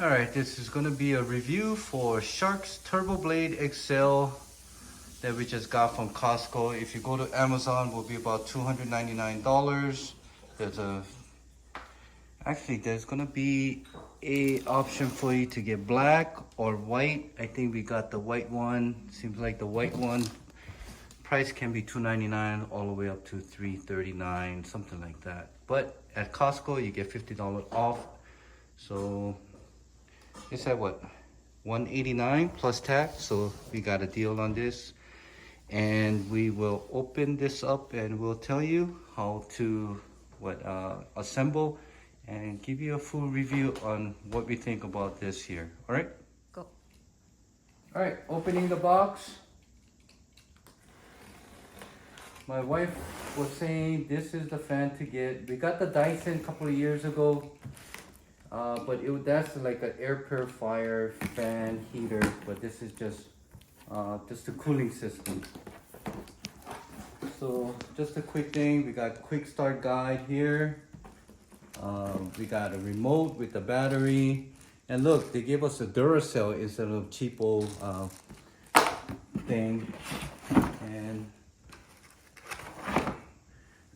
Alright, this is going to be a review for Shark's Turbo Blade XL that we just got from Costco. If you go to Amazon, it will be about $299. There's going to be a option for you to get black or white. I think we got the white one. Seems like the white one price can be $299 all the way up to $339, something like that. But at Costco, you get $50 off. So it's at what, $189 plus tax. So we got a deal on this, and we will open this up and we'll tell you how to assemble and give you a full review on what we think about this here. All right, Go. all right, opening the box. My wife was saying this is the fan to get. We got the Dyson a couple of years ago, but that's like an air purifier fan heater, but this is just a cooling system. So just a quick thing, we got quick start guide here. We got a remote with the battery, and look, they gave us a Duracell instead of cheapo thing. And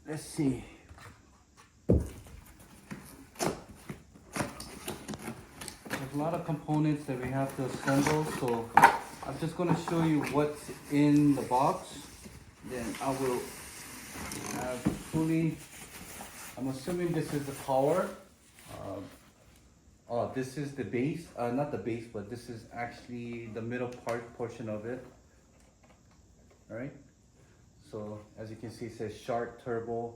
let's see. There's a lot of components that we have to assemble, so I'm just going to show you what's in the box. Then I will have fully. I'm assuming this is the power. This is the base. Not the base, but this is actually the middle portion of it. All right. So as you can see, it says Shark Turbo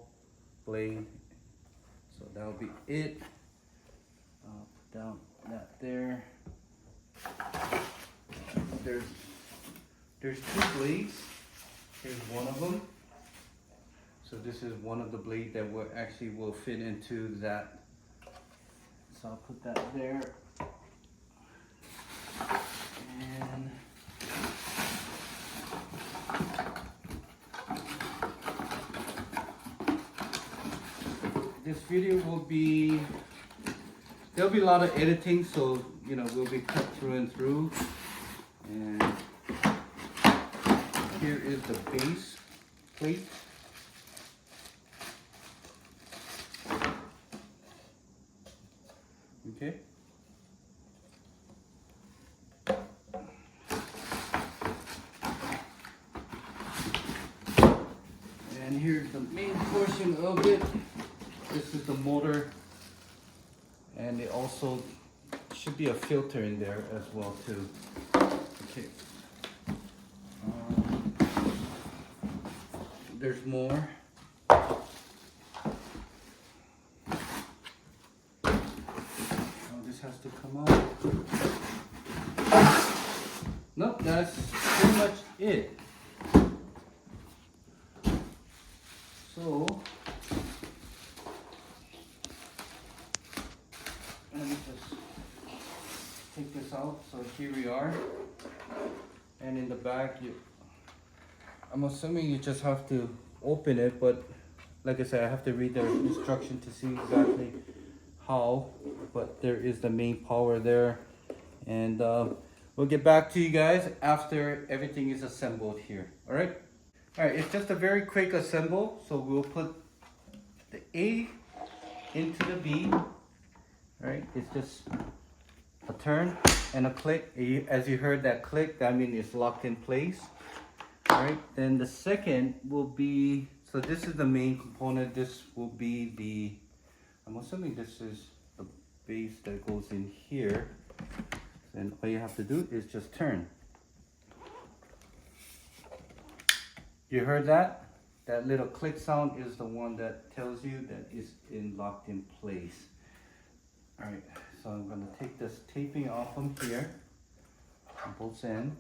Blade. So that'll be it. Put down that there. There's two blades. Here's one of them. So this is one of the blades that will fit into that. So I'll put that there. And this video there'll be a lot of editing, so we'll be cut through and through. And here is the base plate. Okay. And here's the main portion of it. This is the motor, and it also should be a filter in there as well too. Okay. There's more. This has to come out. Nope, that's pretty much it. So let me just take this out. So here we are, and in the back, I'm assuming you just have to open it, but like I said, I have to read the instruction to see exactly how. But there is the main power there, and we'll get back to you guys after everything is assembled here. All right, it's just a very quick assemble. So we'll put the A into the B. All right, it's just a turn and a click. As you heard that click, that means it's locked in place. All right, then the second will be, so this is the main component. This will be I'm assuming this is the base that goes in here. And all you have to do is just turn. You heard that? That little click sound is the one that tells you that it's locked in place. All right, so I'm gonna take this taping off from here, on both ends.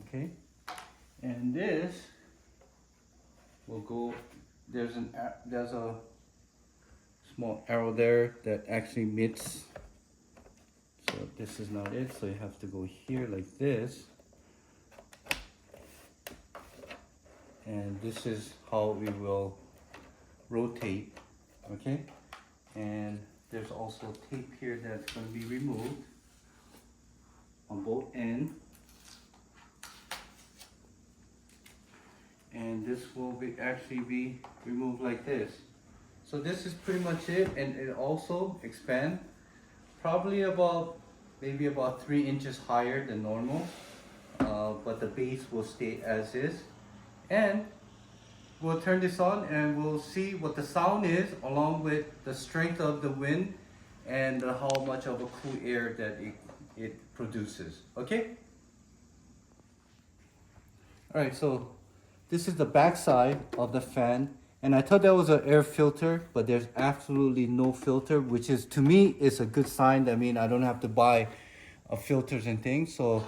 Okay, and this will go. There's a small arrow there that actually meets. So this is not it. So you have to go here like this, and this is how we will rotate. Okay, and there's also tape here that's going to be removed on both ends. And this will actually be removed like this. So this is pretty much it, and it also expands probably maybe about 3 inches higher than normal, but the base will stay as is. And we'll turn this on and we'll see what the sound is along with the strength of the wind and how much of a cool air that it produces. Okay? Alright, so this is the back side of the fan, and I thought that was an air filter, but there's absolutely no filter, which is, to me, is a good sign. That means I don't have to buy filters and things. So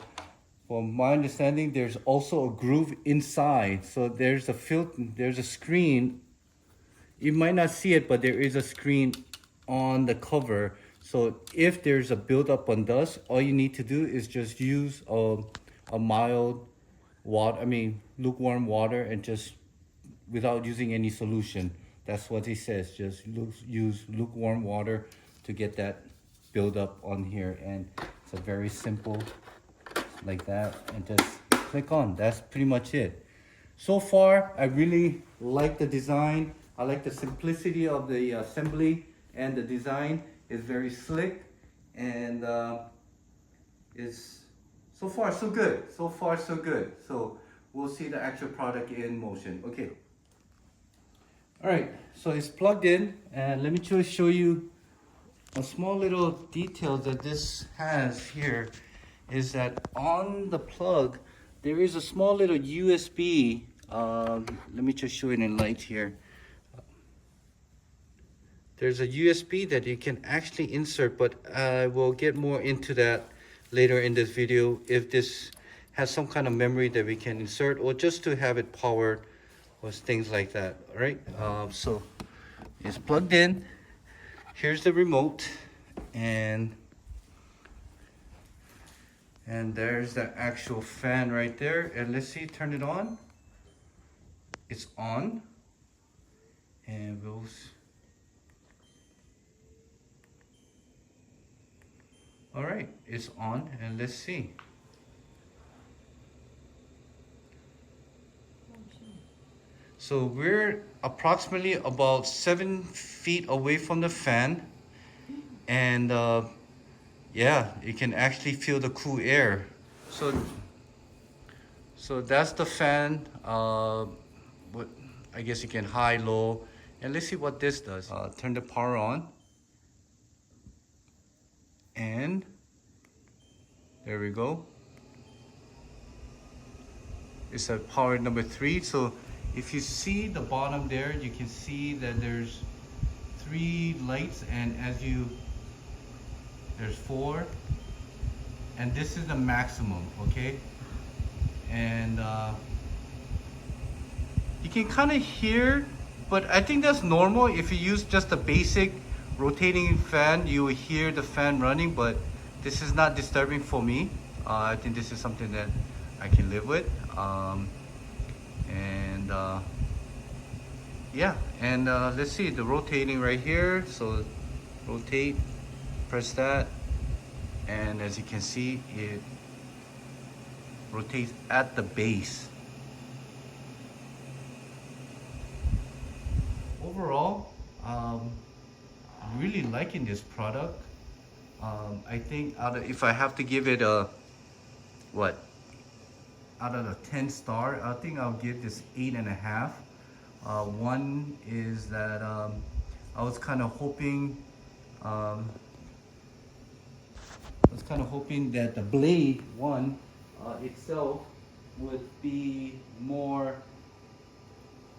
from my understanding, there's also a groove inside. So there's a screen. You might not see it, but there is a screen on the cover. So if there's a buildup on dust, all you need to do is just use a mild lukewarm water, and just without using any solution. That's what he says. Just use lukewarm water to get that buildup on here, and it's a very simple like that, and just click on. That's pretty much it. So far, I really like the design. I like the simplicity of the assembly, and the design is very slick, and it's so far so good. So far so good. So we'll see the actual product in motion. Okay. All right, so it's plugged in, and let me just show you a small little detail that this has here. Is that on the plug there is a small little USB. Let me just show it in light here. There's a USB that you can actually insert, but I will get more into that later in this video, if this has some kind of memory that we can insert, or just to have it powered or things like that. All right, so it's plugged in. Here's the remote, and there's the actual fan right there. And let's see, turn it on. It's on, and we'll all right, it's on, and let's see. So we're approximately about 7 feet away from the fan, and yeah, you can actually feel the cool air. So that's the fan. What I guess you can high, low, and let's see what this does. Turn the power on. And there we go. It's at power number 3. So if you see the bottom there, you can see that there's 3 lights, and there's 4, and this is the maximum. Okay, and you can kind of hear, but I think that's normal. If you use just a basic rotating fan, you will hear the fan running, but this is not disturbing for me. I think this is something that I can live with. Yeah, and let's see the rotating right here. So rotate, press that, and as you can see, it rotates at the base. Overall, really liking this product. I think if I have to give it a out of the 10 star, I think I'll give this 8.5. One is that I was kind of hoping that the blade one itself would be more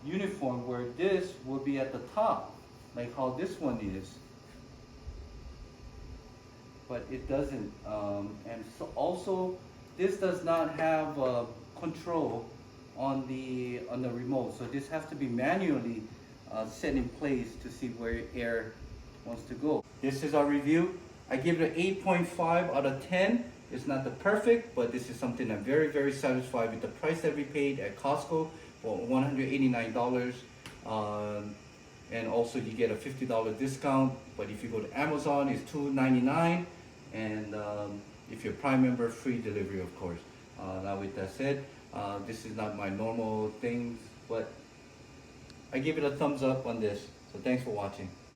uniform, where this would be at the top, like how this one is, but it doesn't. And so also, this does not have control on the remote, so this has to be manually set in place to see where air wants to go. This is our review. I give it an 8.5 out of 10. It's not the perfect, but this is something I'm very, very satisfied with. The price that we paid at Costco for $189. and also you get a $50 discount. But if you go to Amazon, it's $2.99, and if you're a Prime member, free delivery, of course. Now with that said, this is not my normal things, but I give it a thumbs up on this. So thanks for watching.